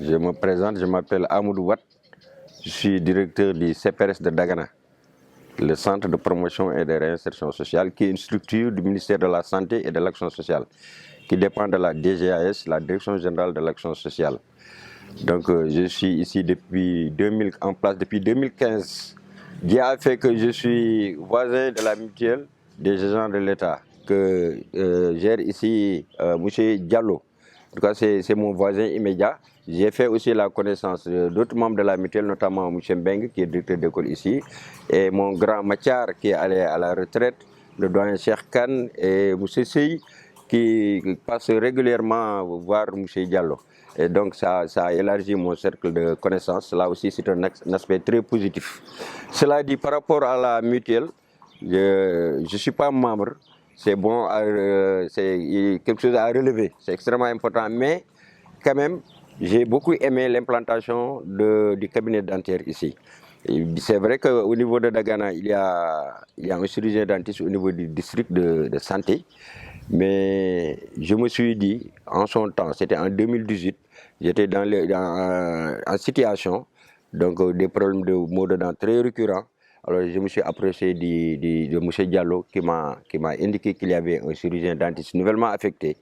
Je me présente, je m'appelle Amadou Wat, je suis directeur du CPRS de Dagana, le Centre de promotion et de réinsertion sociale, qui est une structure du ministère de la Santé et de l'Action sociale, qui dépend de la DGAS, la Direction générale de l'Action sociale. Donc je suis ici en place depuis 2015. Dieu a fait que je suis voisin de la mutuelle des agents de l'État, que gère ici M. Diallo. En tout cas, c'est mon voisin immédiat. J'ai fait aussi la connaissance d'autres membres de la mutuelle, notamment M. Mbeng, qui est directeur d'école ici, et mon grand Machar, qui est allé à la retraite, le doyen Cheikh Khan et M. Sey, qui passe régulièrement voir M. Diallo. Et donc, ça a élargi mon cercle de connaissances. Là aussi, c'est un aspect très positif. Cela dit, par rapport à la mutuelle, je ne suis pas membre. C'est bon, c'est quelque chose à relever, c'est extrêmement important. Mais quand même, j'ai beaucoup aimé l'implantation du cabinet dentaire ici. C'est vrai qu'au niveau de Dagana, il y a un chirurgien dentiste au niveau du district de santé. Mais je me suis dit, en son temps, c'était en 2018, j'étais en situation, donc des problèmes de maux de dents très récurrents. Alors je me suis approché de M. Diallo qui m'a indiqué qu'il y avait un chirurgien dentiste nouvellement affecté.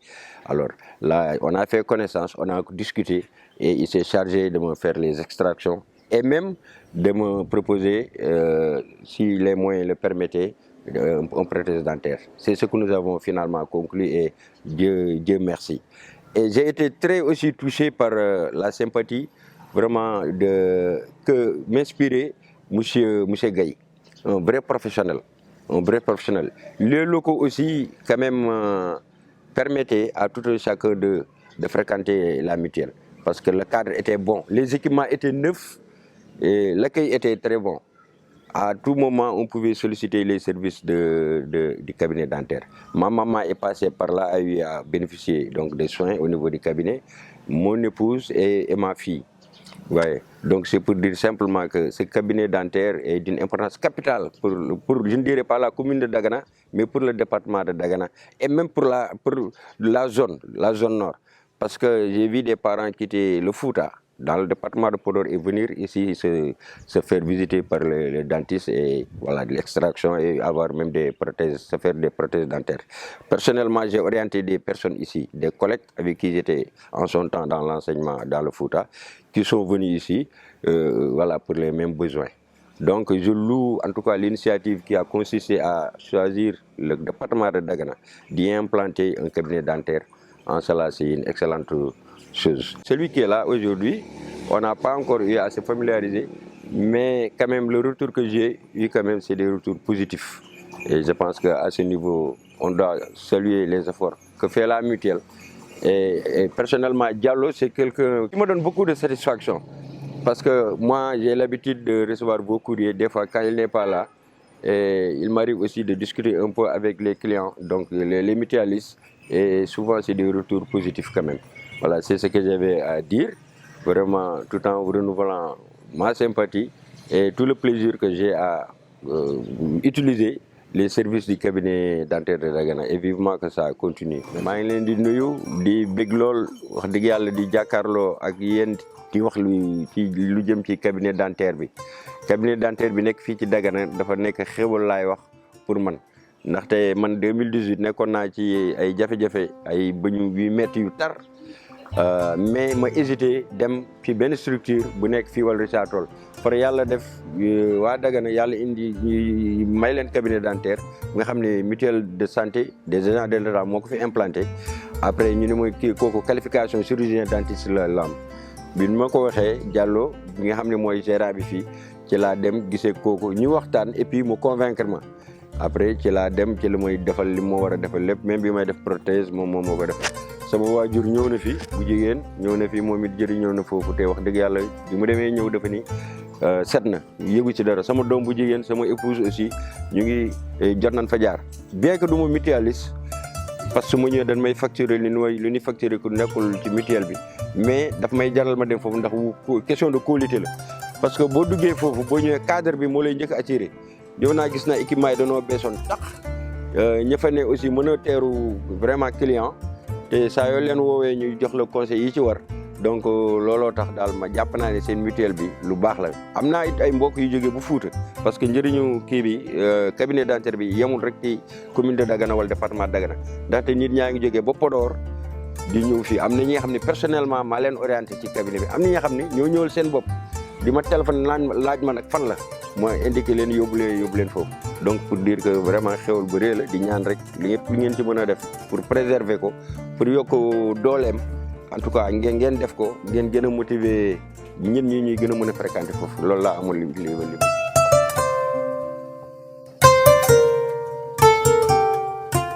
Alors là, on a fait connaissance, on a discuté et il s'est chargé de me faire les extractions et même de me proposer, si les moyens le permettaient, un prothèse dentaire. C'est ce que nous avons finalement conclu et Dieu merci. Et j'ai été très aussi touché par la sympathie vraiment que m'inspirait Monsieur Gaye, un vrai professionnel. Les locaux aussi, quand même, permettaient à tout un chacun de fréquenter la mutuelle. Parce que le cadre était bon, les équipements étaient neufs et l'accueil était très bon. À tout moment, on pouvait solliciter les services du cabinet dentaire. Ma maman est passée par là, a eu à bénéficier donc, des soins au niveau du cabinet, mon épouse et ma fille. Ouais. Donc c'est pour dire simplement que ce cabinet dentaire est d'une importance capitale pour, je ne dirais pas la commune de Dagana, mais pour le département de Dagana et même pour la zone nord. Parce que j'ai vu des parents quitter le Fouta dans le département de Podor et venir ici se faire visiter par les dentistes et voilà, de l'extraction et avoir même des prothèses, se faire des prothèses dentaires. Personnellement, j'ai orienté des personnes ici, des collègues avec qui j'étais en son temps dans l'enseignement dans le Fouta, qui sont venus ici voilà, pour les mêmes besoins. Donc je loue en tout cas l'initiative qui a consisté à choisir le département de Dagana d'y implanter un cabinet dentaire. En cela, c'est une excellente chose. Celui qui est là aujourd'hui, on n'a pas encore eu à se familiariser, mais quand même le retour que j'ai eu, quand même, c'est des retours positifs. Et je pense qu'à ce niveau, on doit saluer les efforts que fait la mutuelle. Et personnellement, Diallo, c'est quelqu'un qui me donne beaucoup de satisfaction. Parce que moi, j'ai l'habitude de recevoir vos courriers, des fois quand il n'est pas là. Et il m'arrive aussi de discuter un peu avec les clients, donc les mutualistes. Et souvent, c'est des retours positifs quand même. Voilà, c'est ce que j'avais à dire, vraiment, tout en renouvelant ma sympathie et tout le plaisir que j'ai à utiliser les services du cabinet dentaire de Dagana et vivement que ça continue. maa ngi leen di nuyu di bég lool wax dëgg yàlla di jàkkaarloo ak yéen di wax lu jëm ci cabinet dentaire bi. Cabinet dentaire bi nekk fii ci Dagana dafa nekk xéwal laay wax pour man. ndaxte man 2018 nekkoon naa ci ay jafe-jafe ay bëñu yu metti yu tar mais ma hésité dem ci benn structure bu nekk fii wala Richard Toll far yàlla def waa Dagana yàlla indi may leen cabinet dentaire nga xam ne mutuelle de santé des agents de l'État moo ko fi implanté après ñu ne mooy kooku qualification chirurgien dentiste la am bi ma ko waxee Diallo bi nga xam ne mooy gérant bi fii ci laa dem gisee kooku ñu waxtaan et puis mu convaincre ma après ci laa dem ci la mooy defal li moo war a defal lépp même bi may def prothèse moom moo ko def sama waajur ñëw na fi bu jigéen ñëw na fi moom it jëriñoo na foofu te wax dëgg yàlla bi mu demee ñëw dafa ni set na yëgu ci dara sama doom bu jigéen sama épouse aussi ñu ngi jot nañ fa jaar bien que du ma mutualiste parce que su ma ñëwee dañ may facturer lu ñuy facturer ku nekkul ci mutuelle bi mais daf may jaral ma dem foofu ndax question de qualité la parce que boo duggee foofu boo ñëwee cadre bi moo lay njëkk a attiré yow naa gis naa équipement yi dañoo beesoon tax ña fa ne aussi mën a teeru vraiment client te saa yoo leen woowee ñu jox la conseil yi ci war donc looloo tax daal ma jàpp naa ne seen mutuelle bi lu baax la. am naa it ay mbokk yu jógee bu Fuuta parce que njëriñu kii bi cabinet dentaire bi yemul rek ci commune de Dagana wala département de Dagana ndaxte nit ñaa ngi jógee ba Podor di ñëw fii. am na ñi nga xam ne personnellement maa leen orienté ci cabinet bi am na ñi nga xam ne ñoo ñëwal seen bopp di ma téléphone laaj ma nag fan la ma indiqué leen yóbbu leen foofu. donc pour dire que vraiment xewal bu rëy la di ñaan rek li ngeen ci mën a def pour préserver ko pour yokk dooleem. en tout cas ngeen def ko ngeen gën a motiver ñun ñi ñuy gën a mën a fréquenter foofu loolu laa amul li